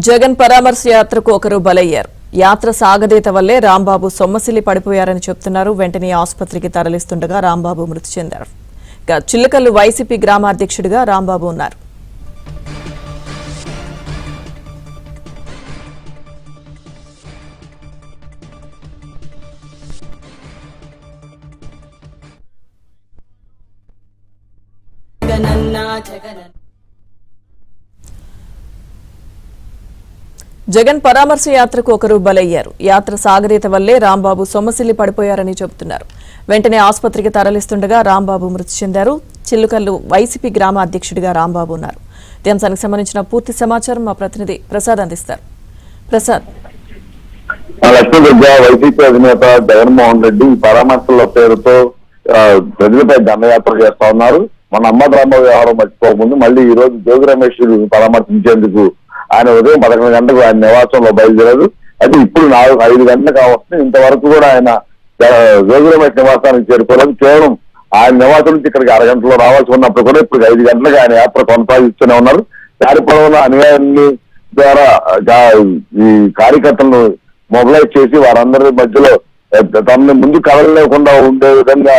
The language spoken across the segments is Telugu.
జగన్ పరామర్శ యాత్రకు ఒకరు బలయ్యారు. యాత్ర సాగదీత వల్లే రాంబాబు సొమ్మసిల్లి పడిపోయారని చెప్తున్నారు. వెంటనే ఆసుపత్రికి తరలిస్తుండగా రాంబాబు మృతి చెందారు. చిల్లకల్లు వైసీపీ గ్రామాధ్యక్షుడిగా రాంబాబు ఉన్నారు. జగన్ పరామర్శ యాత్రకు ఒకరు బలయ్యారు. యాత్ర సాగదీత వల్లే రాంబాబు సొమ్మసిల్లి పడిపోయారని చెబుతున్నారు. వెంటనే ఆసుపత్రికి తరలిస్తుండగా రాంబాబు మృతి చెందారు. చిల్లుకల్లు వైసీపీ గ్రామ అధ్యక్షుడిగా రాంబాబు ఉన్నారు. ఈ అంశానికి సంబంధించిన పూర్తి సమాచారం మా ప్రతినిధి ప్రసాద్ అందిస్తారు. ప్రసాద్, వైసీపీ అధినేత జగన్మోహన్ రెడ్డి పరామర్శల పేరుతో ప్రజలపై దండయాత్ర చేస్తా ఉన్నారు. మన అమ్మద్ రాంబాబు వ్యవహారం మర్చిపోకముందు మళ్ళీ ఈ రోజు జోగి రమేష్ పరామర్శించేందుకు ఆయన ఉదయం 11 గంటలకు ఆయన నివాసంలో బయలుదేరారు. అయితే ఇప్పుడు 4-5 గంటలకు కావస్తుంది. ఇంతవరకు కూడా ఆయన జోగి రమేష్ నివాసానికి చేరుకోలేదు. కేవలం ఆయన నివాసం నుంచి ఇక్కడికి 6 గంటల్లో రావాల్సి ఉన్నప్పుడు కూడా ఇప్పుడు 5 గంటలకు ఆయన యాత్ర కొనసాగిస్తూనే ఉన్నారు. దారి పొడవున అనుయాయుల్ని ద్వారా ఈ కార్యకర్తలను మొబిలైజ్ చేసి వారందరి మధ్యలో తనని ముందు కదలలేకుండా ఉండే విధంగా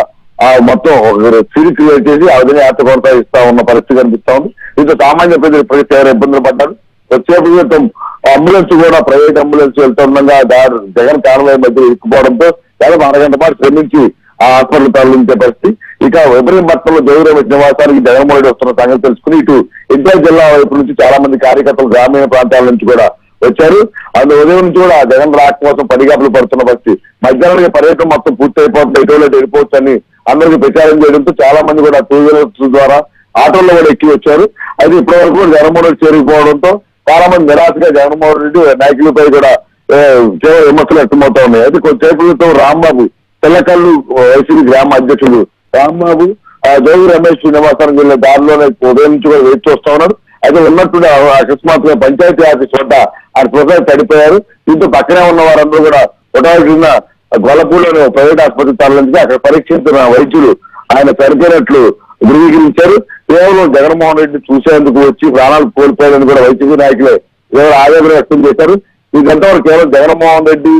మొత్తం ఒక సీరీ క్రియేట్ చేసి ఆ విధంగా యాత్ర కొనసాగిస్తా ఉన్న పరిస్థితి కనిపిస్తా ఉంది. దీంతో సామాన్య ప్రజలు ఇప్పటికీ తీవ్ర ఇబ్బందులు పడ్డారు. వచ్చేపు క్రితం అంబులెన్స్ కూడా ప్రైవేట్ అంబులెన్స్ వెళ్తుండగా జగన్ కాన్వాయ్ మధ్య ఇరుక్కుపోవడంతో దాదాపు 1 గంట పాటు శ్రమించి ఆ హాస్పిటల్ తరలించే పరిస్థితి. ఇక ఇబ్రహీంపట్నంలో జోగి రమేష్ నివాసానికి జగన్మోహన్ రెడ్డి వస్తున్న సంగతి తెలుసుకుని ఇటు ఎన్టీఆర్ జిల్లా వైపు నుంచి చాలా మంది కార్యకర్తలు గ్రామీణ ప్రాంతాల నుంచి కూడా వచ్చారు. అందు ఉదయం నుంచి కూడా జగన్ రాక కోసం పడిగాపులు పడుతున్న పరిస్థితి. మధ్యాహ్నానికి పర్యటన మొత్తం పూర్తి అయిపోతుంది, ఎటువంటి వెళ్ళిపోవచ్చు అని అందరికీ ప్రచారం చేయడంతో చాలా మంది కూడా 2 వీలర్స్ ద్వారా ఆటోల్లో కూడా ఎక్కి వచ్చారు. అయితే ఇప్పటి వరకు కూడా జగన్మోహన్ రెడ్డి చేరుకుపోవడంతో చాలా మంది నిరాశగా జగన్మోహన్ రెడ్డి నాయకులపై కూడా తీవ్ర విమర్శలు వ్యక్తమవుతా ఉన్నాయి. అయితే కొద్దిసేపు క్రితం రాంబాబు చిల్లకల్లు వైసీపీ గ్రామ అధ్యక్షుడు రాంబాబు జోగి రమేష్ నివాసానికి వెళ్ళే దారిలోనే ఉదయం నుంచి కూడా వెయిట్ చూస్తా ఉన్నారు. అయితే ఉన్నట్టు అకస్మాత్తుగా పంచాయతీ ఆఫీస్ వద్ద ఆయన ప్రొఫైల్ పడిపోయారు. దీంతో పక్కనే ఉన్న వారందరూ కూడా హుటాహుటి కింద గొల్లపూడిలోని ప్రైవేట్ ఆసుపత్రికి తరలించి అక్కడ పరీక్షించిన వైద్యులు ఆయన చనిపోయినట్లు ధృవీకరించారు. కేవలం జగన్మోహన్ రెడ్డి చూసేందుకు వచ్చి ప్రాణాలు కోల్పోయారని కూడా వైసీపీ నాయకులే ఆవేదన వ్యక్తం చేశారు. ఇదంతా కేవలం జగన్మోహన్ రెడ్డి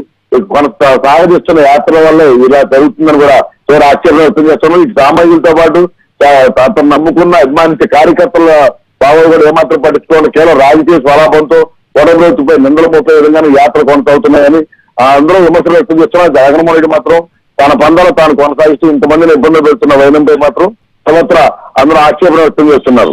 సాగదీస్తున్న యాత్ర వల్లే ఇలా జరుగుతుందని కూడా తీవ్ర ఆశ్చర్యం వ్యక్తం చేస్తున్నారు. ఈ సామాజికులతో పాటు అతను నమ్ముకున్న అభిమానించే కార్యకర్తల భావాలు కూడా ఏమాత్రం పట్టించుకోవాలి. కేవలం రాజకీయ స్వలాభంతో గొడవలపై నిందలు మోపే విధంగానే యాత్ర కొనసాగుతున్నాయని అందరూ విమర్శలు వ్యక్తం చేస్తున్నారు. జగన్మోహన్ రెడ్డి మాత్రం తన పందాలు తాను కొనసాగిస్తూ ఇంతమందిని ఇబ్బందులు పెడుతున్న వైనంపై మాత్రం సర్వత్రా అందరూ ఆక్షేపణ వ్యక్తం చేస్తున్నారు.